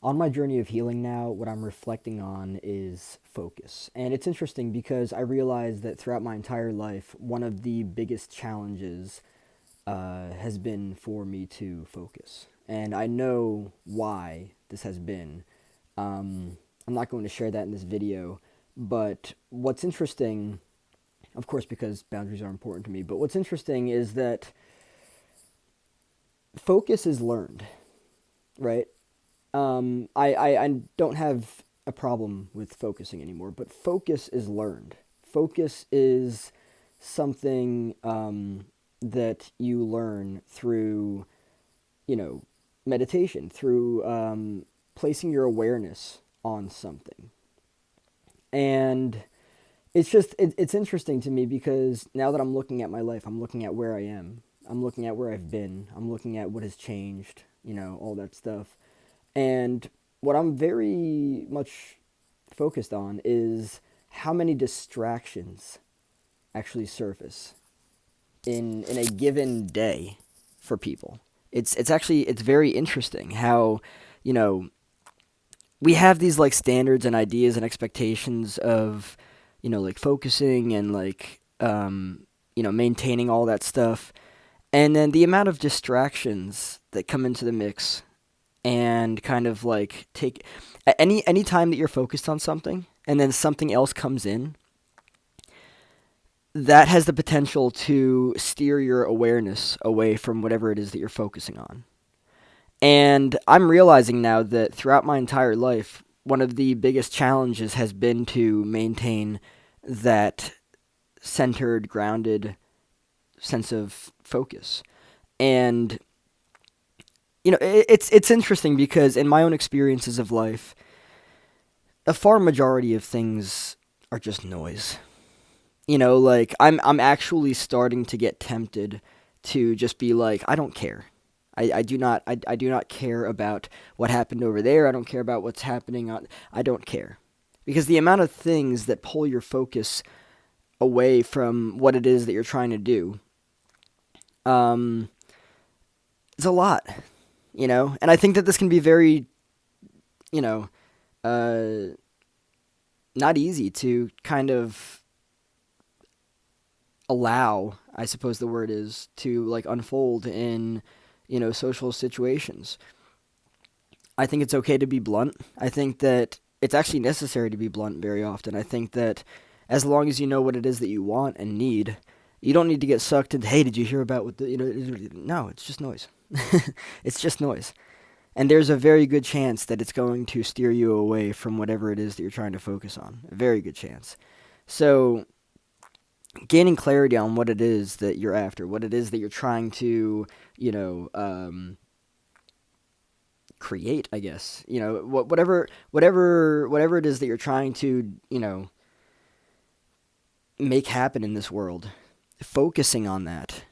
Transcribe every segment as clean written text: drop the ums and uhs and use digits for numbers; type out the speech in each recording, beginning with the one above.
On my journey of healing now, what I'm reflecting on is focus. And it's interesting because I realized that throughout my entire life, one of the biggest challenges has been for me to focus. And I know why this has been. I'm not going to share that in this video, but what's interesting, of course, because boundaries are important to me, but what's interesting is that focus is learned, right? I don't have a problem with focusing anymore, but focus is learned. Focus is something that you learn through, you know, meditation, through placing your awareness on something. And it's interesting to me because now that I'm looking at my life, I'm looking at where I am. I'm looking at where I've been. I'm looking at what has changed, all that stuff. And what I'm very much focused on is how many distractions actually surface in a given day for people. It's very interesting how, you know, we have these like standards and ideas and expectations of, like focusing and like maintaining all that stuff. And then the amount of distractions that come into the mix and kind of like take any time that you're focused on something and then something else comes in, that has the potential to steer your awareness away from whatever it is that you're focusing on. And I'm realizing now that throughout my entire life, one of the biggest challenges has been to maintain that centered, grounded sense of focus. And it's interesting because in my own experiences of life, a far majority of things are just noise. Like I'm actually starting to get tempted to just be like, I don't care. I do not care about what happened over there. I don't care about what's happening on. I don't care, because the amount of things that pull your focus away from what it is that you're trying to do, um, is a lot. And I think that this can be very, you know, uh, not easy to kind of allow, I suppose the word is, to like unfold in, social situations. I think it's okay to be blunt. I think that it's actually necessary to be blunt very often. I think that as long as you know what it is that you want and need, you don't need to get sucked into, hey, did you hear about what no, it's just noise. It's just noise. And there's a very good chance that it's going to steer you away from whatever it is that you're trying to focus on. A very good chance. So, gaining clarity on what it is that you're after, what it is that you're trying to, create, I guess. Whatever it is that you're trying to, make happen in this world. Focusing on that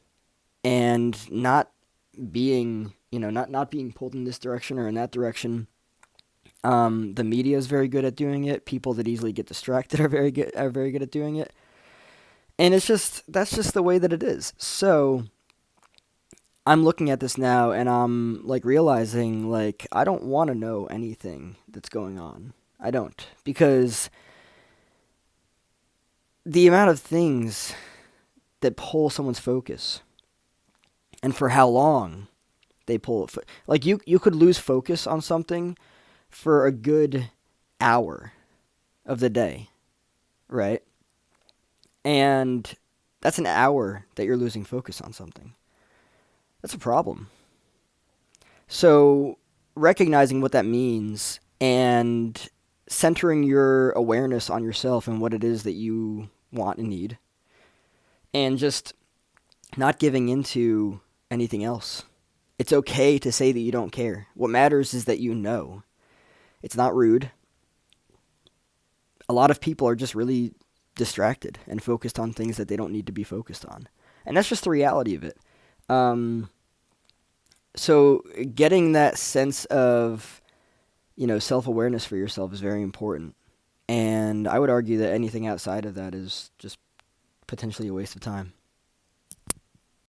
and not being, not being pulled in this direction or in that direction. The media is very good at doing it. People that easily get distracted are very good at doing it. And that's just the way that it is. So I'm looking at this now and I'm like realizing like I don't want to know anything that's going on. I don't, because the amount of things that pull someone's focus and for how long they pull it. Like you could lose focus on something for a good hour of the day, right? And that's an hour that you're losing focus on something. That's a problem. So, recognizing what that means and centering your awareness on yourself and what it is that you want and need, and just not giving into anything else. It's okay to say that you don't care. What matters is that you know. It's not rude. A lot of people are just really distracted and focused on things that they don't need to be focused on. And that's just the reality of it. Um, so getting that sense of, self-awareness for yourself is very important. And I would argue that anything outside of that is just potentially a waste of time.